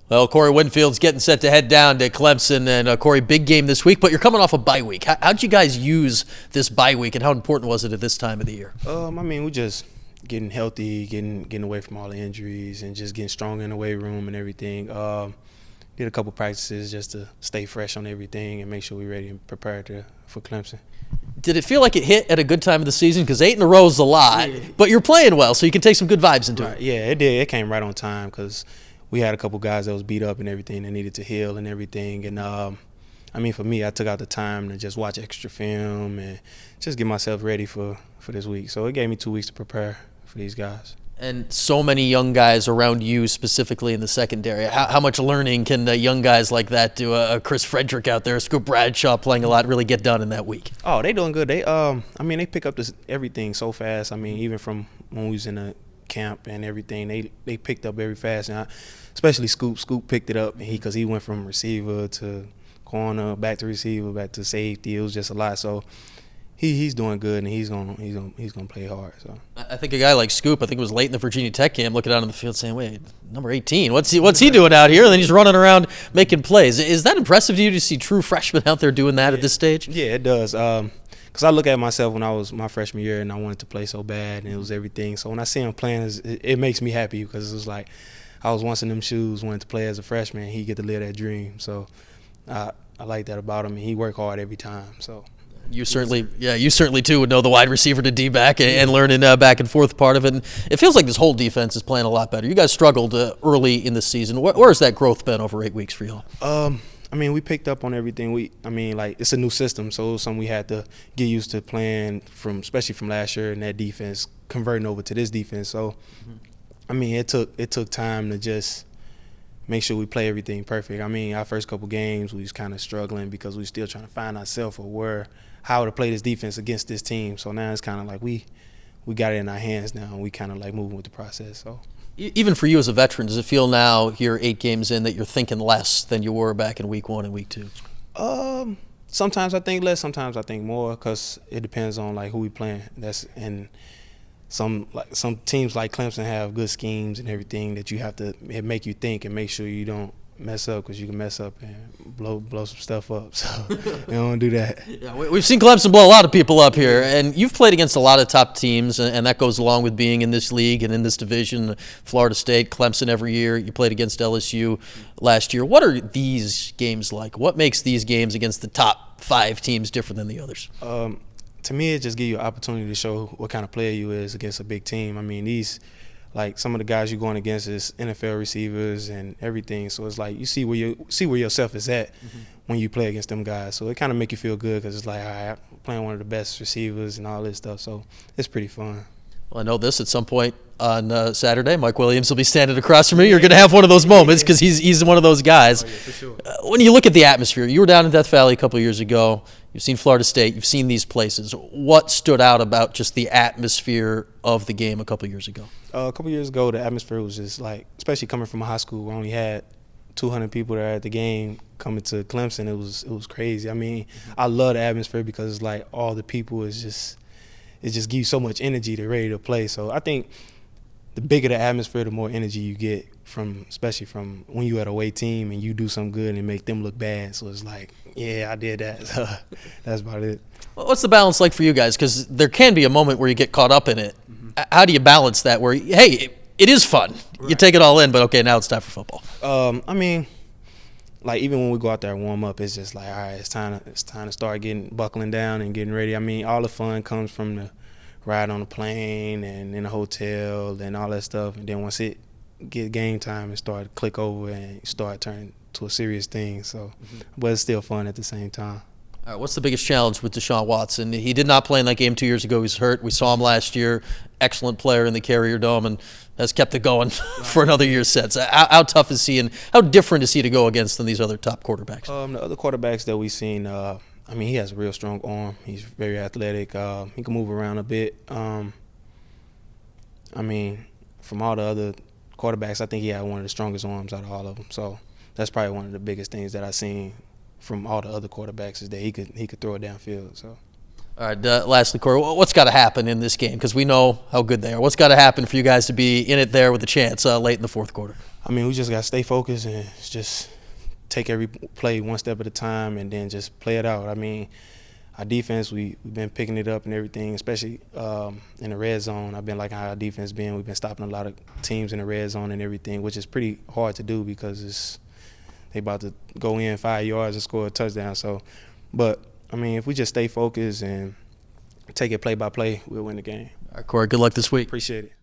Well, Corey Winfield's getting set to head down to Clemson, and Corey, big game this week, but you're coming off a bye week. How'd you guys use this bye week, and how important was it at this time of the year? We just getting healthy, getting away from all the injuries, and just getting stronger in the weight room and everything. Did a couple practices just to stay fresh on everything and make sure we're ready and prepared for Clemson. Did it feel like it hit at a good time of the season? Because 8 in a row is a lot, but you're playing well, so you can take some good vibes into it. Yeah, it did. It came right on time because we had a couple guys that was beat up and everything that needed to heal and everything. And for me, I took out the time to just watch extra film and just get myself ready for this week. So it gave me 2 weeks to prepare for these guys. And so many young guys around you, specifically in the secondary. How much learning can young guys like that do? Chris Frederick out there, Scoop Bradshaw playing a lot, really get done in that week? Oh, they doing good. They pick up everything so fast. Even from when we was in the camp and everything, they picked up very fast. And especially Scoop. Scoop picked it up because he went from receiver to corner, back to receiver, back to safety. It was just a lot. So he's doing good, and he's gonna play hard. So I think a guy like Scoop, I think it was late in the Virginia Tech game, looking out on the field saying, "Wait, number 18, what's he doing out here?" And then he's running around making plays. Is that impressive to you to see true freshmen out there doing that at this stage? Yeah, it does. Because I look at myself when I was my freshman year, and I wanted to play so bad, and it was everything. So when I see him playing, it makes me happy because it was like I was once in them shoes, wanted to play as a freshman, and he get to live that dream. So I like that about him, and he work hard every time. So. You certainly too would know the wide receiver to D-back and learning back and forth part of it. And it feels like this whole defense is playing a lot better. You guys struggled early in the season. Where has that growth been over 8 weeks for y'all? We picked up on everything. It's a new system, so it was something we had to get used to playing especially from last year, and that defense converting over to this defense. So, it took time to just make sure we play everything perfect. Our first couple games we was kind of struggling because we were still trying to find ourselves how to play this defense against this team. So now it's kind of like we got it in our hands now, and we kind of like moving with the process. So even for you as a veteran, does it feel now here 8 games in that you're thinking less than you were back in week 1 and week 2? Sometimes I think less, sometimes I think more, because it depends on like who we playing. Some teams like Clemson have good schemes and everything that you have to make you think and make sure you don't mess up, because you can mess up and blow some stuff up. So you don't do that. Yeah, we've seen Clemson blow a lot of people up here, and you've played against a lot of top teams, and that goes along with being in this league and in this division. Florida State, Clemson every year. You played against LSU last year. What are these games like? What makes these games against the top 5 teams different than the others? To me, it just gives you an opportunity to show what kind of player you is against a big team. Some of the guys you're going against is NFL receivers and everything. So it's like you see where yourself is at when you play against them guys. So it kind of make you feel good because it's like, all right, I'm playing one of the best receivers and all this stuff. So it's pretty fun. Well, I know this at some point on Saturday. Mike Williams will be standing across from me. You're going to have one of those moments because he's one of those guys. Oh, yeah, for sure. When you look at the atmosphere, you were down in Death Valley a couple of years ago. You've seen Florida State. You've seen these places. What stood out about just the atmosphere of the game a couple of years ago? A couple of years ago, the atmosphere was just like, especially coming from a high school, we only had 200 people there at the game. Coming to Clemson, it was crazy. I love the atmosphere because it's like all the people it just gives you so much energy to ready to play. So I think the bigger the atmosphere, the more energy you get especially from when you at a away team and you do something good and make them look bad. So it's like, yeah, I did that. So that's about it. What's the balance like for you guys? Because there can be a moment where you get caught up in it. How do you balance that where, hey, it is fun. Right. You take it all in, but okay, now it's time for football. Even when we go out there and warm up, it's just like, all right, it's time to start buckling down and getting ready. All the fun comes from the ride on the plane and in the hotel and all that stuff. And then once it get game time, it start to click over and start turning to a serious thing. So, but it's still fun at the same time. All right, what's the biggest challenge with Deshaun Watson? He did not play in that game 2 years ago. He was hurt. We saw him last year. Excellent player in the Carrier Dome and has kept it going for another year since. How tough is he and how different is he to go against than these other top quarterbacks? The other quarterbacks that we've seen, he has a real strong arm. He's very athletic. He can move around a bit. From all the other quarterbacks, I think he had one of the strongest arms out of all of them. So that's probably one of the biggest things that I've seen from all the other quarterbacks is that he could throw it downfield. So All right, lastly, Corey, what's got to happen in this game? Because we know how good they are. What's got to happen for you guys to be in it there with a chance late in the fourth quarter? I mean, we just got to stay focused and just take every play one step at a time and then just play it out. I mean, our defense, we've been picking it up and everything, especially in the red zone. I've been liking how our defense been. We've been stopping a lot of teams in the red zone and everything, which is pretty hard to do because they about to go in 5 yards and score a touchdown. So, but, I mean, if we just stay focused and take it play by play, we'll win the game. All right, Corey, good luck this week. Appreciate it.